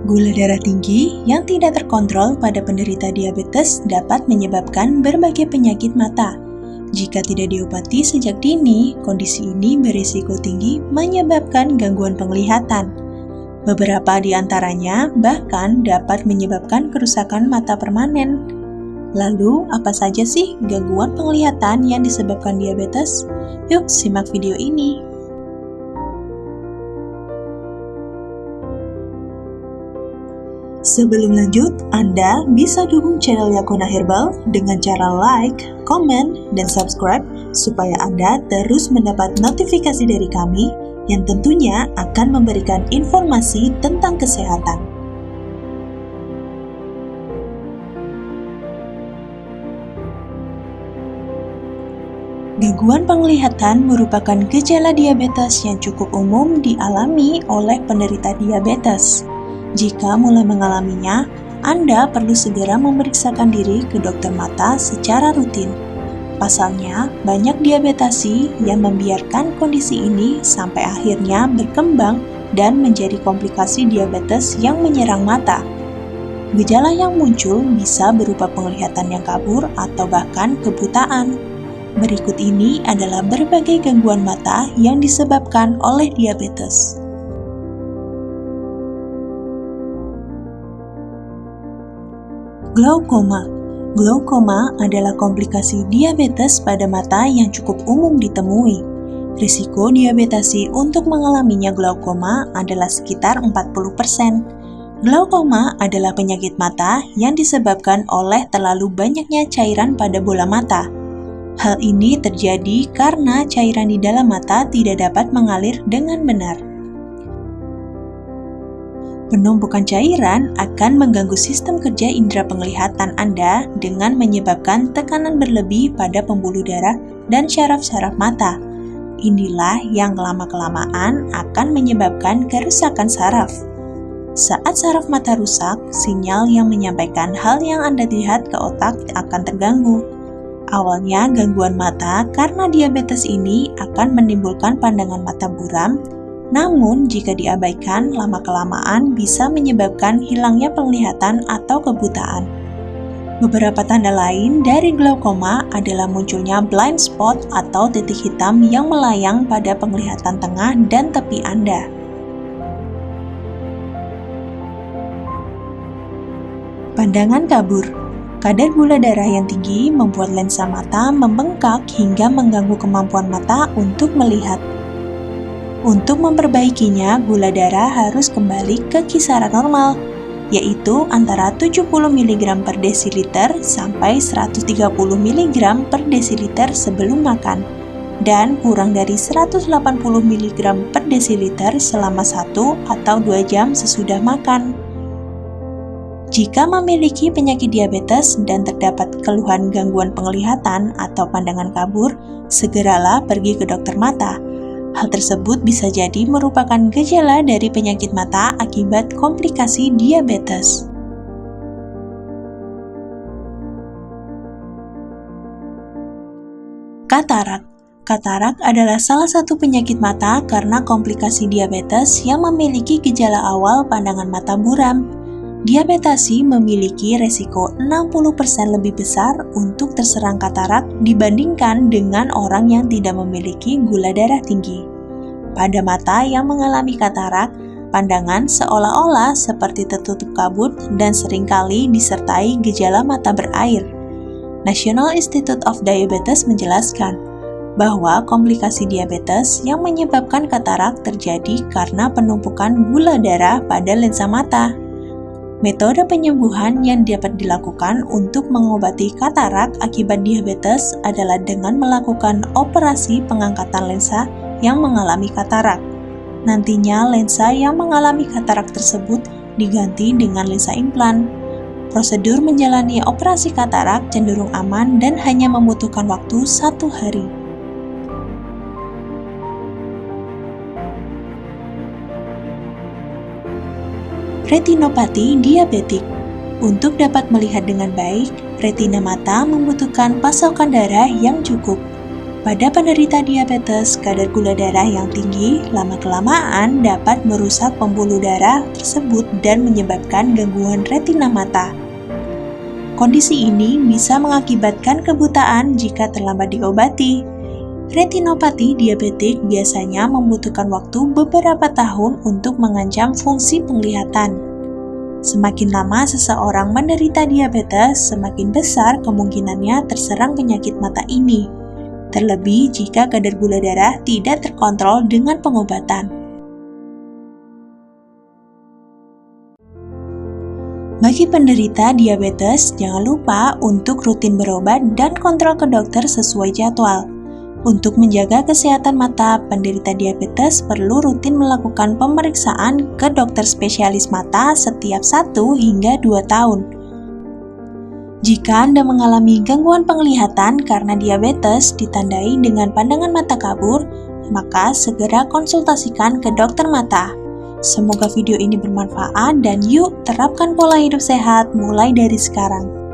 Gula darah tinggi yang tidak terkontrol pada penderita diabetes dapat menyebabkan berbagai penyakit mata. Jika tidak diobati sejak dini, kondisi ini berisiko tinggi menyebabkan gangguan penglihatan. Beberapa di antaranya bahkan dapat menyebabkan kerusakan mata permanen. Lalu, apa saja sih gangguan penglihatan yang disebabkan diabetes? Yuk, simak video ini. Sebelum lanjut, Anda bisa dukung channel Yakona Herbal dengan cara like, komen, dan subscribe supaya Anda terus mendapat notifikasi dari kami yang tentunya akan memberikan informasi tentang kesehatan. Gangguan penglihatan merupakan gejala diabetes yang cukup umum dialami oleh penderita diabetes. Jika mulai mengalaminya, Anda perlu segera memeriksakan diri ke dokter mata secara rutin. Pasalnya, banyak diabetesi yang membiarkan kondisi ini sampai akhirnya berkembang dan menjadi komplikasi diabetes yang menyerang mata. Gejala yang muncul bisa berupa penglihatan yang kabur atau bahkan kebutaan. Berikut ini adalah berbagai gangguan mata yang disebabkan oleh diabetes. Glaukoma. Glaukoma adalah komplikasi diabetes pada mata yang cukup umum ditemui. Risiko diabetesi untuk mengalaminya glaukoma adalah sekitar 40%. Glaukoma adalah penyakit mata yang disebabkan oleh terlalu banyaknya cairan pada bola mata. Hal ini terjadi karena cairan di dalam mata tidak dapat mengalir dengan benar. Penumpukan cairan akan mengganggu sistem kerja indera penglihatan Anda dengan menyebabkan tekanan berlebih pada pembuluh darah dan syaraf-syaraf mata. Inilah yang lama-kelamaan akan menyebabkan kerusakan saraf. Saat saraf mata rusak, sinyal yang menyampaikan hal yang Anda lihat ke otak akan terganggu. Awalnya gangguan mata karena diabetes ini akan menimbulkan pandangan mata buram. Namun, jika diabaikan, lama-kelamaan bisa menyebabkan hilangnya penglihatan atau kebutaan. Beberapa tanda lain dari glaukoma adalah munculnya blind spot atau titik hitam yang melayang pada penglihatan tengah dan tepi Anda. Pandangan kabur. Kadar gula darah yang tinggi membuat lensa mata membengkak hingga mengganggu kemampuan mata untuk melihat. Untuk memperbaikinya, gula darah harus kembali ke kisaran normal, yaitu antara 70 mg per desiliter sampai 130 mg per desiliter sebelum makan, dan kurang dari 180 mg per desiliter selama 1 atau 2 jam sesudah makan. Jika memiliki penyakit diabetes dan terdapat keluhan gangguan penglihatan atau pandangan kabur, segeralah pergi ke dokter mata. Hal tersebut bisa jadi merupakan gejala dari penyakit mata akibat komplikasi diabetes. Katarak. Katarak adalah salah satu penyakit mata karena komplikasi diabetes yang memiliki gejala awal pandangan mata buram. Diabetesi memiliki resiko 60% lebih besar untuk terserang katarak dibandingkan dengan orang yang tidak memiliki gula darah tinggi. Pada mata yang mengalami katarak, pandangan seolah-olah seperti tertutup kabut dan seringkali disertai gejala mata berair. National Institute of Diabetes menjelaskan bahwa komplikasi diabetes yang menyebabkan katarak terjadi karena penumpukan gula darah pada lensa mata. Metode penyembuhan yang dapat dilakukan untuk mengobati katarak akibat diabetes adalah dengan melakukan operasi pengangkatan lensa yang mengalami katarak. Nantinya lensa yang mengalami katarak tersebut diganti dengan lensa implan. Prosedur menjalani operasi katarak cenderung aman dan hanya membutuhkan waktu 1 hari. Retinopati diabetik. Untuk dapat melihat dengan baik, retina mata membutuhkan pasokan darah yang cukup. Pada penderita diabetes, kadar gula darah yang tinggi lama-kelamaan dapat merusak pembuluh darah tersebut dan menyebabkan gangguan retina mata. Kondisi ini bisa mengakibatkan kebutaan jika terlambat diobati. Retinopati diabetik biasanya membutuhkan waktu beberapa tahun untuk mengancam fungsi penglihatan. Semakin lama seseorang menderita diabetes, semakin besar kemungkinannya terserang penyakit mata ini. Terlebih jika kadar gula darah tidak terkontrol dengan pengobatan. Bagi penderita diabetes, jangan lupa untuk rutin berobat dan kontrol ke dokter sesuai jadwal. Untuk menjaga kesehatan mata, penderita diabetes perlu rutin melakukan pemeriksaan ke dokter spesialis mata setiap 1 hingga 2 tahun. Jika Anda mengalami gangguan penglihatan karena diabetes ditandai dengan pandangan mata kabur, maka segera konsultasikan ke dokter mata. Semoga video ini bermanfaat dan yuk terapkan pola hidup sehat mulai dari sekarang.